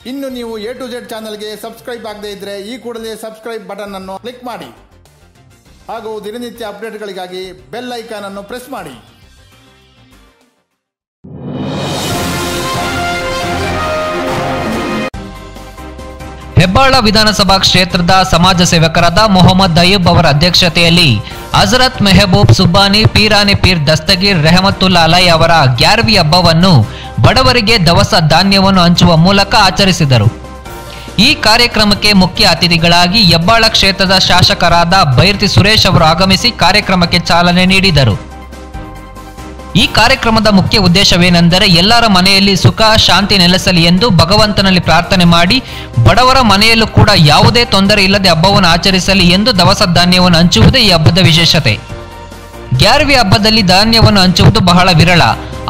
ಇನ್ನು ನೀವು A to Z ಚಾನಲ್ಗೆ ಸಬ್ಸ್ಕ್ರೈಬ್ ಆಗದೇ ಇದ್ದರೆ ಈ ಕೂಡಲೇ ಸಬ್ಸ್ಕ್ರೈಬ್ ಬಟನ್ ಅನ್ನು ಕ್ಲಿಕ್ ಮಾಡಿ ಹಾಗೂ ದಿನನಿತ್ಯ ಅಪ್ಡೇಟ್ಗಳಿಗಾಗಿ ಬೆಲ್ ಐಕಾನ್ ಅನ್ನು ಪ್ರೆಸ್ ಮಾಡಿ. ಹೆಬ್ಬಾಳ ವಿಧಾನಸಭಾ ಕ್ಷೇತ್ರದ ಸಮಾಜ ಸೇವಕರಾದ ಮೊಹಮ್ಮದ್ ಅಯ್ಯೂಬ್ ಅವರ ಅಧ್ಯಕ್ಷತೆಯಲ್ಲಿ ಹಜರತ್ ಮೆಹಬೂಬ್ ಸುಬ್ಬಾನಿ ಪೀರಾನೆ ಪೀರ್ ದಸ್ತಗೀರ್ ರೆಹಮತುಲ್ಲಾ ಅಲೈ ಅವರ ಗ್ಯಾರ್ವಿ ಹಬ್ಬವನ್ನು ಬಡವರಿಗೆ ದವಸ ಧಾನ್ಯವನ್ನು ಹಂಚುವ ಮೂಲಕ ಆಚರಿಸಿದರು. ಈ ಕಾರ್ಯಕ್ರಮಕ್ಕೆ ಮುಖ್ಯ ಅತಿಥಿಗಳಾಗಿ ಹೆಬ್ಬಾಳ ಕ್ಷೇತ್ರದ ಶಾಸಕರಾದ ಬೈರ್ತಿ ಸುರೇಶ್ ಅವರು ಆಗಮಿಸಿ ಕಾರ್ಯಕ್ರಮಕ್ಕೆ ಚಾಲನೆ ನೀಡಿದರು. ಈ ಕಾರ್ಯಕ್ರಮದ ಮುಖ್ಯ ಉದ್ದೇಶವೇನೆಂದರೆ ಎಲ್ಲರ ಮನೆಯಲ್ಲಿ ಸುಖ ಶಾಂತಿ ನೆಲೆಸಲಿ ಎಂದು ಭಗವಂತನಲ್ಲಿ ಪ್ರಾರ್ಥನೆ ಮಾಡಿ ಬಡವರ ಮನೆಯಲ್ಲೂ ಕೂಡ ಯಾವುದೇ ತೊಂದರೆ ಇಲ್ಲದೆ ಹಬ್ಬವನ್ನು ಆಚರಿಸಲಿ ಎಂದು ದವಸ ಧಾನ್ಯವನ್ನು ಹಂಚುವುದೇ ಈ ಹಬ್ಬದ ವಿಶೇಷತೆ. ಗ್ಯಾರ್ವಿ ಹಬ್ಬದಲ್ಲಿ ಧಾನ್ಯವನ್ನು ಹಂಚುವುದು ಬಹಳ ವಿರಳ.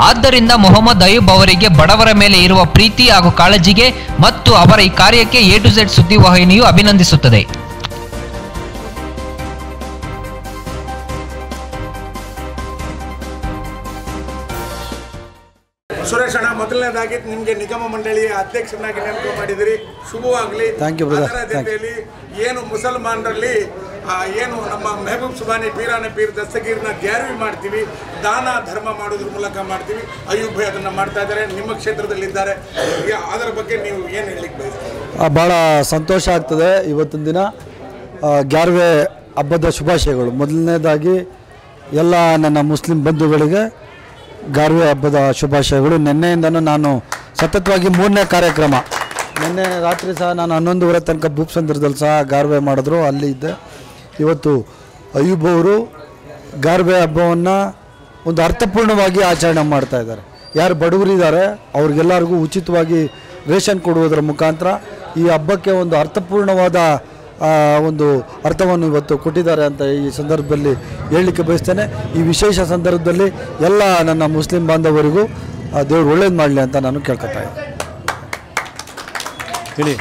ಆದ್ದರಿಂದ ಮೊಹಮ್ಮದ್ ಅಯ್ಯೂಬ್ ಅವರಿಗೆ ಬಡವರ ಮೇಲೆ ಇರುವ ಪ್ರೀತಿ ಹಾಗೂ ಕಾಳಜಿಗೆ ಮತ್ತು ಅವರ ಈ ಕಾರ್ಯಕ್ಕೆ A to Z ಸುದ್ದಿವಾಹಿನಿಯು ಅಭಿನಂದಿಸುತ್ತದೆ. ಸುರೇಶ್ ಅಣ್ಣ, ಮೊದಲನೇದಾಗಿ ನಿಮಗೆ ನಿಗಮ ಮಂಡಳಿಯ ಅಧ್ಯಕ್ಷನಾಗಿ ನೇಮಕ ಮಾಡಿದಿರಿ, ಶುಭವಾಗಲಿ. ಅದರ ಜೊತೆಯಲ್ಲಿ ಏನು ಮುಸಲ್ಮಾನರಲ್ಲಿ ಏನು ನಮ್ಮ ಮೆಹಬೂಬ್ ಸುಬಾನಿ ಪೀರಾನೆ ಪೀರ್ ದಸ್ತಗೀರ್ನ ಗ್ಯಾರ್ವಿ ಮಾಡ್ತೀವಿ, ದಾನ ಧರ್ಮ ಮಾಡೋದ್ರ ಮೂಲಕ ಮಾಡ್ತೀವಿ. ಅಯ್ಯೂಬ್ ಭಾಯ್ ಅದನ್ನು ಮಾಡ್ತಾ ಇದ್ದಾರೆ, ನಿಮ್ಮ ಕ್ಷೇತ್ರದಲ್ಲಿದ್ದಾರೆ. ಅದರ ಬಗ್ಗೆ ನೀವು ಏನು ಹೇಳಲಿಕ್ಕೆ ಬಯಸ್ತೀವಿ? ಭಾಳ ಸಂತೋಷ ಆಗ್ತದೆ. ಇವತ್ತಿನ ದಿನ ಗ್ಯಾರ್ವೆ ಹಬ್ಬದ ಶುಭಾಶಯಗಳು. ಮೊದಲನೇದಾಗಿ ಎಲ್ಲ ನನ್ನ ಮುಸ್ಲಿಂ ಬಂಧುಗಳಿಗೆ ಗಾರ್ವೆ ಹಬ್ಬದ ಶುಭಾಶಯಗಳು. ನಿನ್ನೆಯಿಂದನೂ ನಾನು ಸತತವಾಗಿ 3ನೇ ಕಾರ್ಯಕ್ರಮ, ನಿನ್ನೆ ರಾತ್ರಿ ಸಹ ನಾನು 11:30 ತನಕ ಭೂಪ್ಸಂದ್ರದಲ್ಲಿ ಸಹ ಗಾರ್ವೆ ಮಾಡಿದ್ರು, ಅಲ್ಲಿ ಇದ್ದೆ. ಇವತ್ತು ಅಯ್ಯೂಬ್ ಅವರು ಗಾರ್ವೆ ಹಬ್ಬವನ್ನು ಒಂದು ಅರ್ಥಪೂರ್ಣವಾಗಿ ಆಚರಣೆ ಮಾಡ್ತಾಯಿದ್ದಾರೆ. ಯಾರು ಬಡವರಿದ್ದಾರೆ ಅವ್ರಿಗೆಲ್ಲರಿಗೂ ಉಚಿತವಾಗಿ ರೇಷನ್ ಕೊಡುವುದರ ಮುಖಾಂತರ ಈ ಹಬ್ಬಕ್ಕೆ ಒಂದು ಅರ್ಥಪೂರ್ಣವಾದ ಒಂದು ಅರ್ಥವನ್ನು ಇವತ್ತು ಕೊಟ್ಟಿದ್ದಾರೆ ಅಂತ ಈ ಸಂದರ್ಭದಲ್ಲಿ ಹೇಳಲಿಕ್ಕೆ ಬಯಸ್ತೇನೆ. ಈ ವಿಶೇಷ ಸಂದರ್ಭದಲ್ಲಿ ಎಲ್ಲ ನನ್ನ ಮುಸ್ಲಿಂ ಬಾಂಧವರಿಗೂ ದೇವರು ಒಳ್ಳೇದು ಮಾಡಲಿ ಅಂತ ನಾನು ಕೇಳ್ಕೊತಾ ಇದ್ದೀನಿ. ಹೇಳಿ.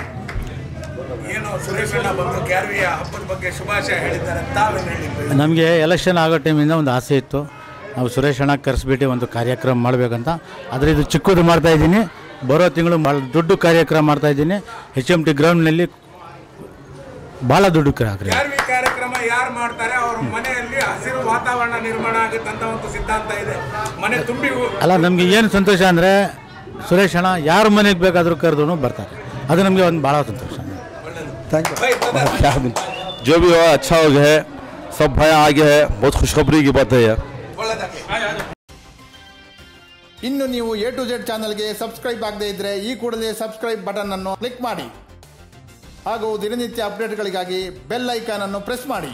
ನಮಗೆ ಎಲೆಕ್ಷನ್ ಆಗೋ ಟೈಮಿಂದ ಒಂದು ಆಸೆ ಇತ್ತು, ನಾವು ಸುರೇಶ್ ಅಣ್ಣ ಕರೆಸ್ಬಿಟ್ಟು ಒಂದು ಕಾರ್ಯಕ್ರಮ ಮಾಡಬೇಕಂತ. ಆದರೆ ಇದು ಚಿಕ್ಕದು ಮಾಡ್ತಾಯಿದ್ದೀನಿ. ಬರೋ ತಿಂಗಳು ಭಾಳ ದೊಡ್ಡ ಕಾರ್ಯಕ್ರಮ ಮಾಡ್ತಾಯಿದ್ದೀನಿ. HMT ಗ್ರೌಂಡ್ನಲ್ಲಿ ಭಾಳ ದುಡ್ಡು ಕಾರ್ಯಕ್ರಮ ಯಾರು ಮಾಡ್ತಾರೆ ಅವ್ರ ಮನೆಯಲ್ಲಿ ಹಸಿರು ವಾತಾವರಣ ನಿರ್ಮಾಣ ಆಗುತ್ತೆ ಅಂತ ಒಂದು ಸಿದ್ಧಾಂತ ಇದೆ. ಮನೆ ತುಂಬಿ ಅಲ್ಲ, ನಮಗೆ ಏನು ಸಂತೋಷ ಅಂದರೆ ಸುರೇಶ್ ಅಣ್ಣ ಯಾರ ಮನೆಗೆ ಬೇಕಾದರೂ ಕರೆದು ಬರ್ತಾರೆ. ಅದು ನಮಗೆ ಒಂದು ಭಾಳ ಸಂತೋಷ. Thank you. जो भी हो अच्छा हो गया है, सब भाई आगे है, बहुत खुशखबरी की बात है यार. ಇನ್ನು ನೀವು A to Z ಚಾನಲ್ಗೆ ಸಬ್ಸ್ಕ್ರೈಬ್ ಆಗದೇ ಇದ್ದರೆ ಈ ಕೂಡಲೇ ಸಬ್ಸ್ಕ್ರೈಬ್ ಬಟನ್ ಅನ್ನು ಕ್ಲಿಕ್ ಮಾಡಿ ಹಾಗೂ ದಿನನಿತ್ಯ ಅಪ್ಡೇಟ್ಗಳಿಗಾಗಿ ಬೆಲ್ ಐಕಾನ್ ಅನ್ನು ಪ್ರೆಸ್ ಮಾಡಿ.